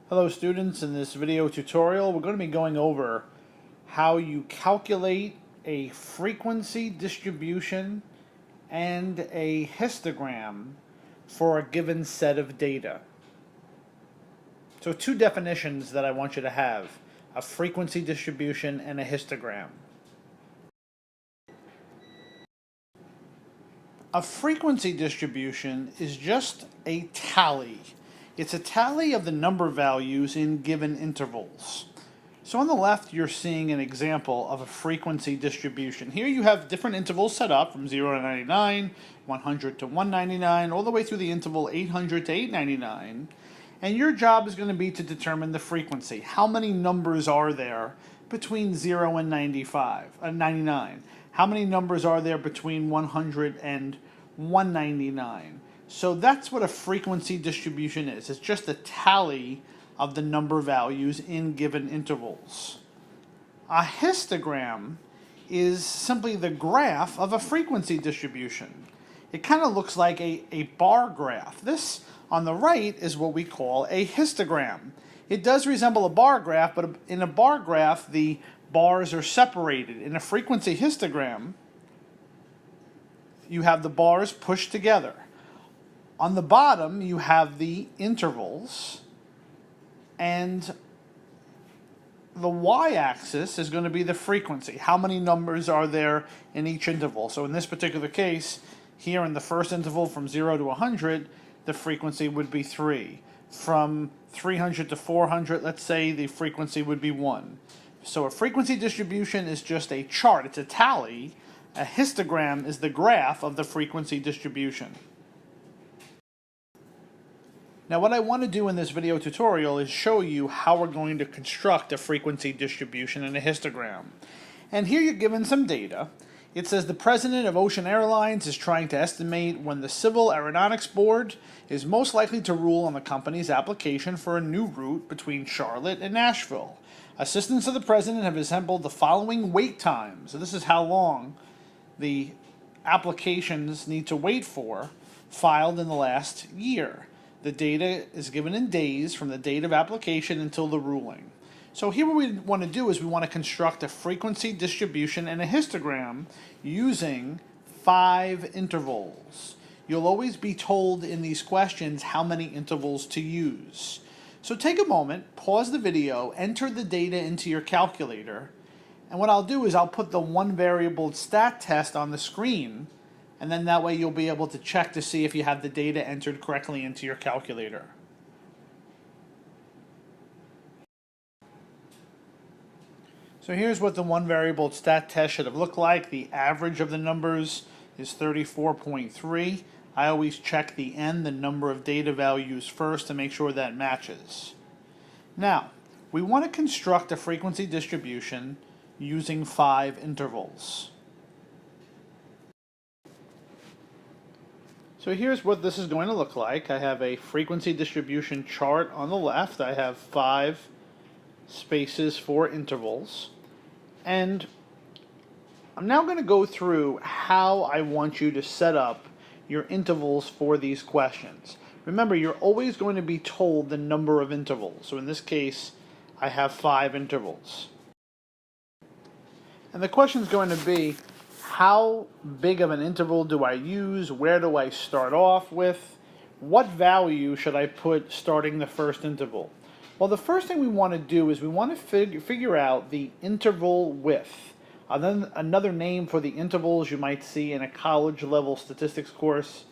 Hello students, in this video tutorial we're going to be going over how you calculate a frequency distribution and a histogram for a given set of data. So two definitions that I want you to have: a frequency distribution and a histogram. A frequency distribution is just a tally. It's a tally of the number values in given intervals. So on the left, you're seeing an example of a frequency distribution. Here you have different intervals set up from 0 to 99, 100 to 199, all the way through the interval 800 to 899. And your job is going to be to determine the frequency. How many numbers are there between 0 and 99? How many numbers are there between 100 and 199? So that's what a frequency distribution is. It's just a tally of the number values in given intervals. A histogram is simply the graph of a frequency distribution. It kind of looks like a bar graph. This on the right is what we call a histogram. It does resemble a bar graph, but in a bar graph, the bars are separated. In a frequency histogram, you have the bars pushed together. On the bottom, you have the intervals, and the y-axis is going to be the frequency. How many numbers are there in each interval? So in this particular case, here in the first interval from 0 to 100, the frequency would be 3. From 300 to 400, let's say, the frequency would be 1. So a frequency distribution is just a chart. It's a tally. A histogram is the graph of the frequency distribution. Now what I want to do in this video tutorial is show you how we're going to construct a frequency distribution in a histogram. And here you're given some data. It says the president of Ocean Airlines is trying to estimate when the Civil Aeronautics Board is most likely to rule on the company's application for a new route between Charlotte and Nashville. Assistants of the president have assembled the following wait times. So this is how long the applications need to wait for, filed in the last year. The data is given in days from the date of application until the ruling. So here what we want to do is we want to construct a frequency distribution and a histogram using 5 intervals. You'll always be told in these questions how many intervals to use. So take a moment, pause the video, enter the data into your calculator, and what I'll do is I'll put the one variable stat test on the screen, and then that way you'll be able to check to see if you have the data entered correctly into your calculator. So here's what the one variable stat test should have looked like. The average of the numbers is 34.3. I always check the n, the number of data values, first to make sure that matches. Now, we want to construct a frequency distribution using 5 intervals. So here's what this is going to look like. I have a frequency distribution chart on the left. I have 5 spaces for intervals. And I'm now going to go through how I want you to set up your intervals for these questions. Remember, you're always going to be told the number of intervals. So in this case, I have 5 intervals. And the question is going to be, how big of an interval do I use? Where do I start off with? What value should I put starting the first interval? Well, the first thing we want to do is we want to figure out the interval width. Another name for the intervals you might see in a college level statistics course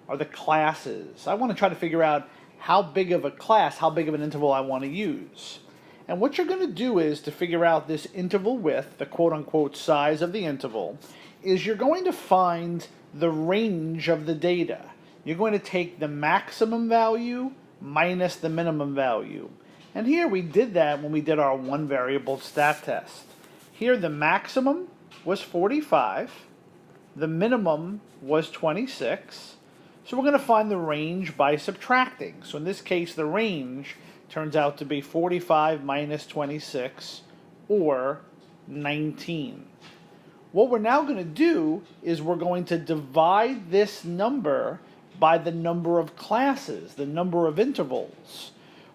are the classes. I want to try to figure out how big of a class, how big of an interval I want to use. And what you're going to do is to figure out this interval width, the quote-unquote size of the interval, is you're going to find the range of the data. You're going to take the maximum value minus the minimum value. And here we did that when we did our one variable stat test. Here the maximum was 45, the minimum was 26, so we're going to find the range by subtracting. So in this case the range turns out to be 45 minus 26, or 19. What we're now going to do is we're going to divide this number by the number of classes, the number of intervals.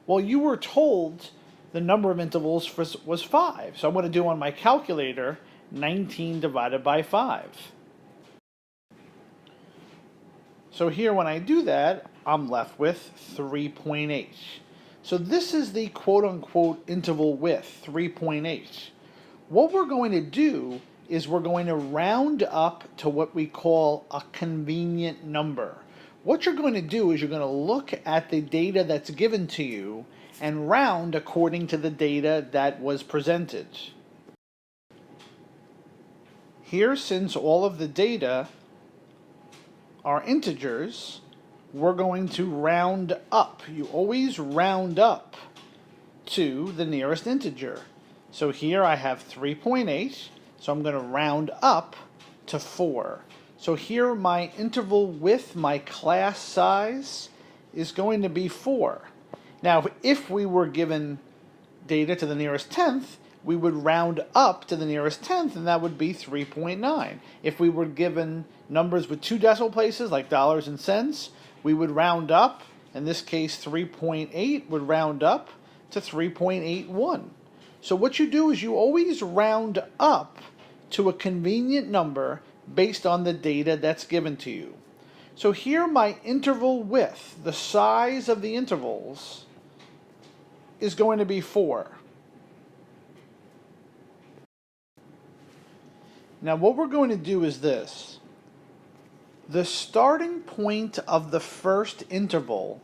Well, you were told the number of intervals was 5. So I'm going to do on my calculator 19 divided by 5. So here when I do that, I'm left with 3.8. So this is the quote-unquote interval width, 3.8. What we're going to do is we're going to round up to what we call a convenient number. What you're going to do is you're going to look at the data that's given to you and round according to the data that was presented. Here, since all of the data are integers, we're going to round up. You always round up to the nearest integer. So here I have 3.8, so I'm going to round up to 4. So here my interval width, my class size, is going to be 4. Now, if we were given data to the nearest tenth, we would round up to the nearest tenth, and that would be 3.9. If we were given numbers with 2 decimal places, like dollars and cents, we would round up. In this case, 3.8 would round up to 3.81. So what you do is you always round up to a convenient number based on the data that's given to you. So here my interval width, the size of the intervals, is going to be 4. Now what we're going to do is this. The starting point of the first interval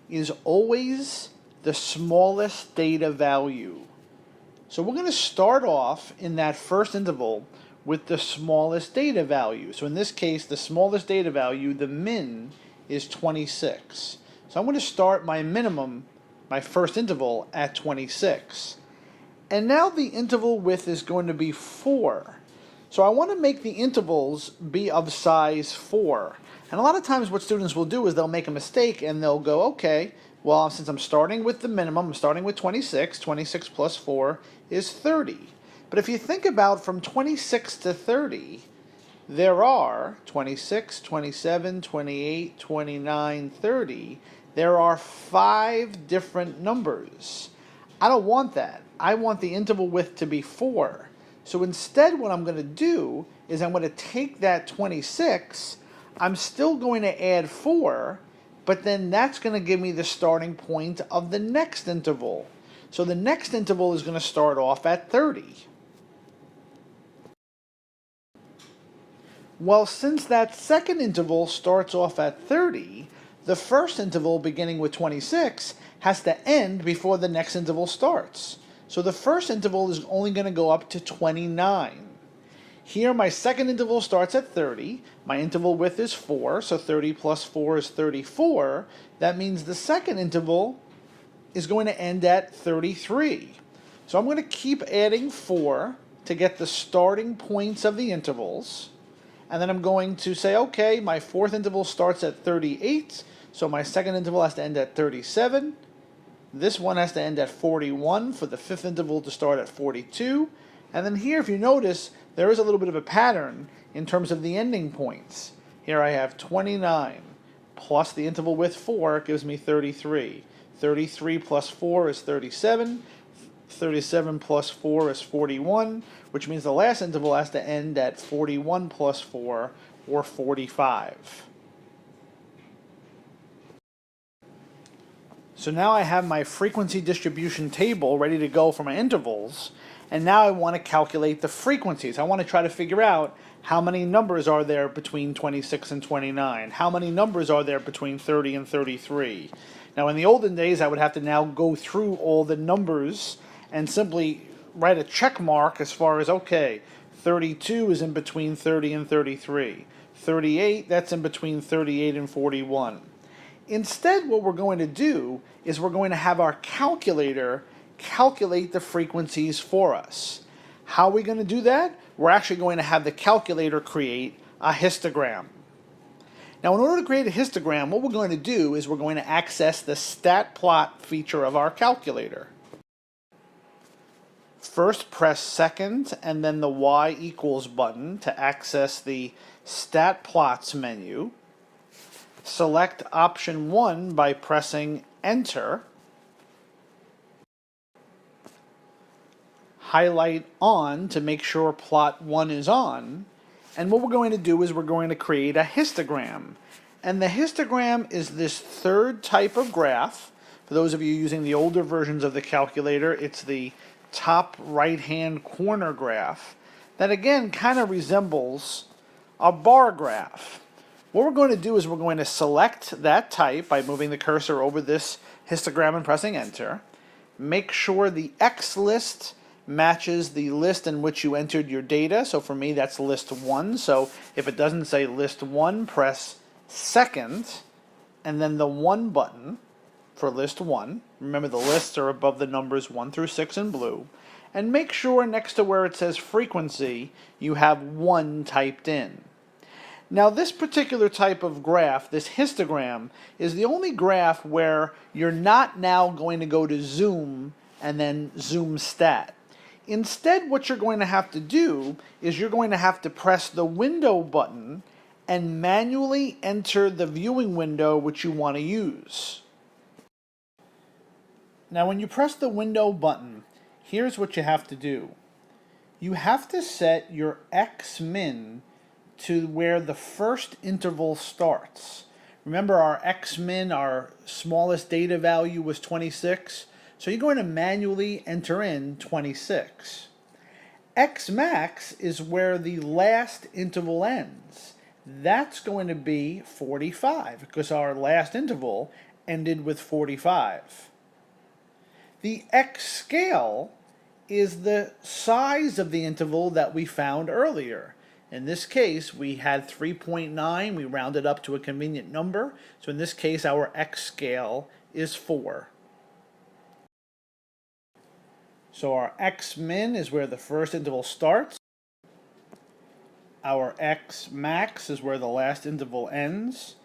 is always the smallest data value. So we're going to start off in that first interval with the smallest data value. So in this case, the smallest data value, the min, is 26. So I'm going to start my minimum, my first interval, at 26. And now the interval width is going to be 4. So I want to make the intervals be of size 4. And a lot of times what students will do is they'll make a mistake and they'll go, okay, well, since I'm starting with the minimum, I'm starting with 26. 26 plus 4 is 30. But if you think about from 26 to 30, there are 26, 27, 28, 29, 30. There are 5 different numbers. I don't want that. I want the interval width to be 4. So instead what I'm going to do is I'm going to take that 26, I'm still going to add 4, but then that's going to give me the starting point of the next interval. So the next interval is going to start off at 30. Well, since that second interval starts off at 30, the first interval beginning with 26 has to end before the next interval starts. So the first interval is only going to go up to 29. Here my second interval starts at 30. My interval width is 4, so 30 plus 4 is 34. That means the second interval is going to end at 33. So I'm going to keep adding 4 to get the starting points of the intervals. And then I'm going to say, okay, my fourth interval starts at 38, so my second interval has to end at 37. This one has to end at 41 for the fifth interval to start at 42. And then here, if you notice, there is a little bit of a pattern in terms of the ending points. Here I have 29 plus the interval width 4 gives me 33. 33 plus 4 is 37. 37 plus 4 is 41, which means the last interval has to end at 41 plus 4, or 45. So now I have my frequency distribution table ready to go for my intervals, and now I want to calculate the frequencies. I want to try to figure out how many numbers are there between 26 and 29, how many numbers are there between 30 and 33. Now in the olden days I would have to now go through all the numbers and simply write a check mark as far as, okay, 32 is in between 30 and 33. 38, that's in between 38 and 41. Instead, what we're going to do is we're going to have our calculator calculate the frequencies for us. How are we going to do that? We're actually going to have the calculator create a histogram. Now, in order to create a histogram, what we're going to do is we're going to access the stat plot feature of our calculator. First, press second and then the Y equals button to access the stat plots menu. Select option 1 by pressing enter. highlight on to make sure plot 1 is on. And what we're going to do is we're going to create a histogram. And the histogram is this third type of graph. For those of you using the older versions of the calculator, it's the top right-hand corner graph that again kind of resembles a bar graph. What we're going to do is we're going to select that type by moving the cursor over this histogram and pressing enter. Make sure the X list matches the list in which you entered your data. So for me, that's list 1. So if it doesn't say list 1, press second, and then the 1 button for list 1. Remember, the lists are above the numbers 1 through 6 in blue. And make sure next to where it says frequency, you have 1 typed in. Now this particular type of graph, this histogram, is the only graph where you're not now going to go to zoom and then zoom stat. Instead, what you're going to have to do is you're going to have to press the window button and manually enter the viewing window which you want to use. Now when you press the window button, here's what you have to do. You have to set your X-min to where the first interval starts. Remember, our X-min, our smallest data value, was 26. So you're going to manually enter in 26. X-max is where the last interval ends. That's going to be 45 because our last interval ended with 45. The X-scale is the size of the interval that we found earlier. In this case, we had 3.9. We rounded up to a convenient number. So in this case, our X-scale is 4. So our X-min is where the first interval starts. Our X-max is where the last interval ends.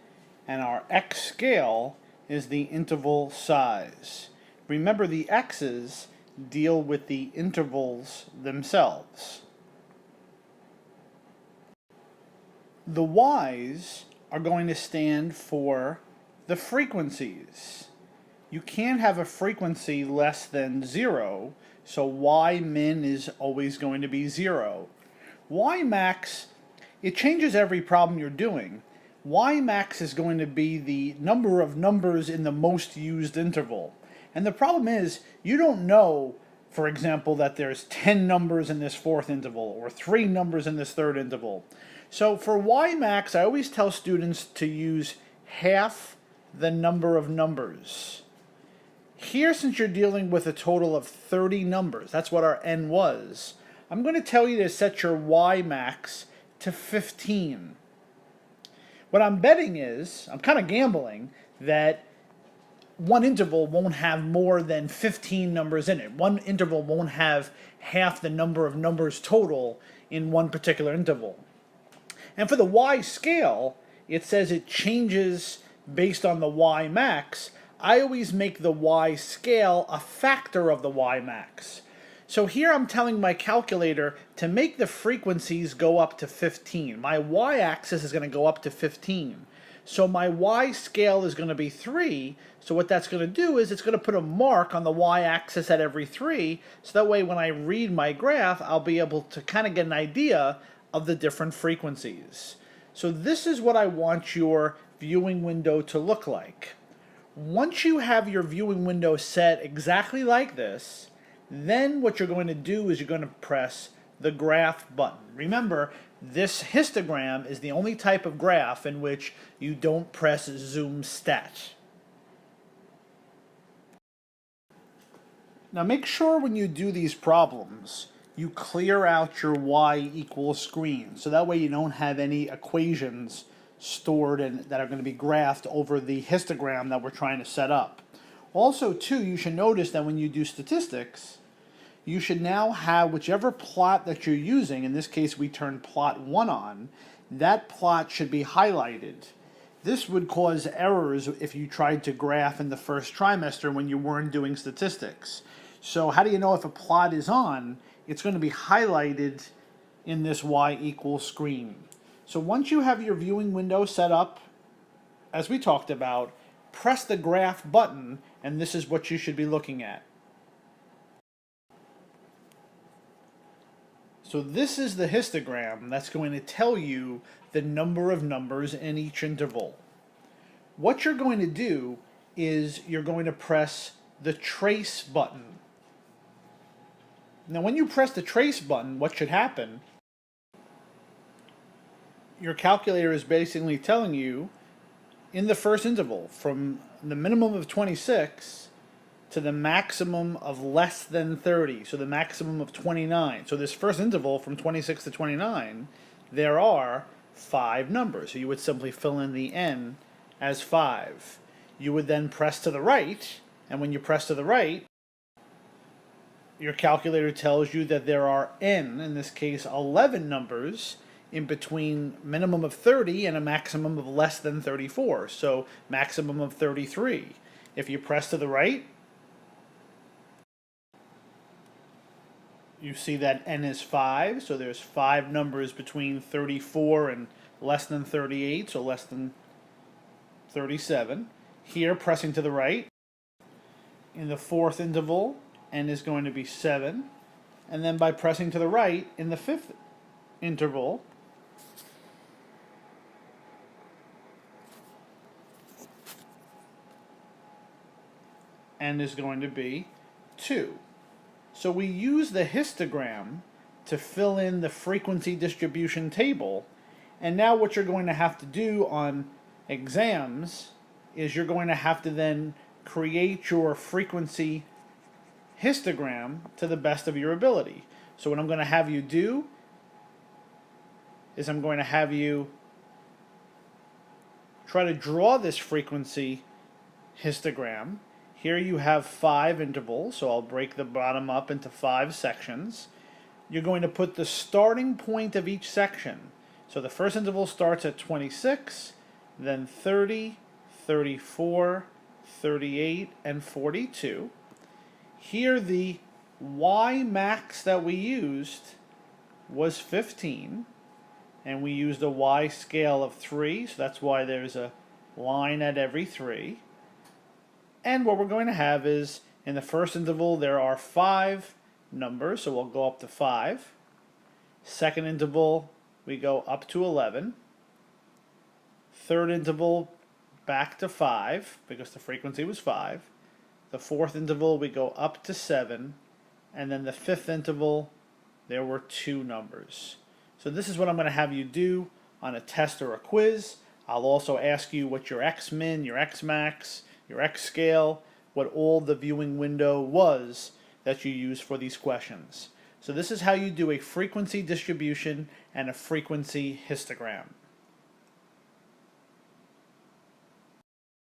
And our X-scale is the interval size. Remember, the X's deal with the intervals themselves. The Y's are going to stand for the frequencies. You can't have a frequency less than 0, so Y min is always going to be 0. Y max, it changes every problem you're doing. Y max is going to be the number of numbers in the most used interval. And the problem is, you don't know, for example, that there's 10 numbers in this fourth interval or 3 numbers in this third interval. So for Y max, I always tell students to use half the number of numbers. Here, since you're dealing with a total of 30 numbers, that's what our n was, I'm going to tell you to set your Y max to 15. What I'm betting is, I'm kind of gambling, that one interval won't have more than 15 numbers in it. One interval won't have half the number of numbers total in one particular interval. And for the Y scale, it says it changes based on the Y max. I always make the Y scale a factor of the Y max. So here I'm telling my calculator to make the frequencies go up to 15. My Y-axis is going to go up to 15. So my Y scale is going to be 3. So what that's going to do is it's going to put a mark on the Y-axis at every 3. So that way when I read my graph, I'll be able to kind of get an idea of the different frequencies. So this is what I want your viewing window to look like. Once you have your viewing window set exactly like this, then what you're going to do is you're going to press the graph button. Remember, this histogram is the only type of graph in which you don't press zoom stat. Now make sure when you do these problems, you clear out your y equals screen. So that way you don't have any equations stored and that are going to be graphed over the histogram that we're trying to set up. Also, too, you should notice that when you do statistics, you should now have whichever plot that you're using, in this case we turn plot 1 on, that plot should be highlighted. This would cause errors if you tried to graph in the first trimester when you weren't doing statistics. So how do you know if a plot is on? It's going to be highlighted in this y equals screen. So once you have your viewing window set up, as we talked about, press the graph button, and this is what you should be looking at. So this is the histogram that's going to tell you the number of numbers in each interval. What you're going to do is you're going to press the trace button. Now when you press the trace button, what should happen? Your calculator is basically telling you in the first interval from the minimum of 26 to the maximum of less than 30, so the maximum of 29. So this first interval from 26 to 29, there are 5 numbers. So you would simply fill in the n as 5. You would then press to the right, and when you press to the right, your calculator tells you that there are n, in this case 11 numbers, in between minimum of 30 and a maximum of less than 34, so maximum of 33. If you press to the right, you see that n is 5, so there's 5 numbers between 34 and less than 38, so less than 37. Here, pressing to the right, in the fourth interval, n is going to be 7. And then by pressing to the right, in the fifth interval, n is going to be 2. So we use the histogram to fill in the frequency distribution table. And now what you're going to have to do on exams is you're going to have to then create your frequency histogram to the best of your ability. So what I'm going to have you do is I'm going to have you try to draw this frequency histogram. Here you have 5 intervals, so I'll break the bottom up into 5 sections. You're going to put the starting point of each section. So the first interval starts at 26, then 30, 34, 38, and 42. Here the Y max that we used was 15, and we used a Y scale of 3, so that's why there's a line at every 3. And what we're going to have is, in the first interval, there are 5 numbers, so we'll go up to 5. Second interval, we go up to 11. Third interval, back to 5, because the frequency was 5. The fourth interval, we go up to 7. And then the fifth interval, there were 2 numbers. So this is what I'm going to have you do on a test or a quiz. I'll also ask you what your X-min, your X-max, your X scale, what all the viewing window was that you use for these questions. So this is how you do a frequency distribution and a frequency histogram.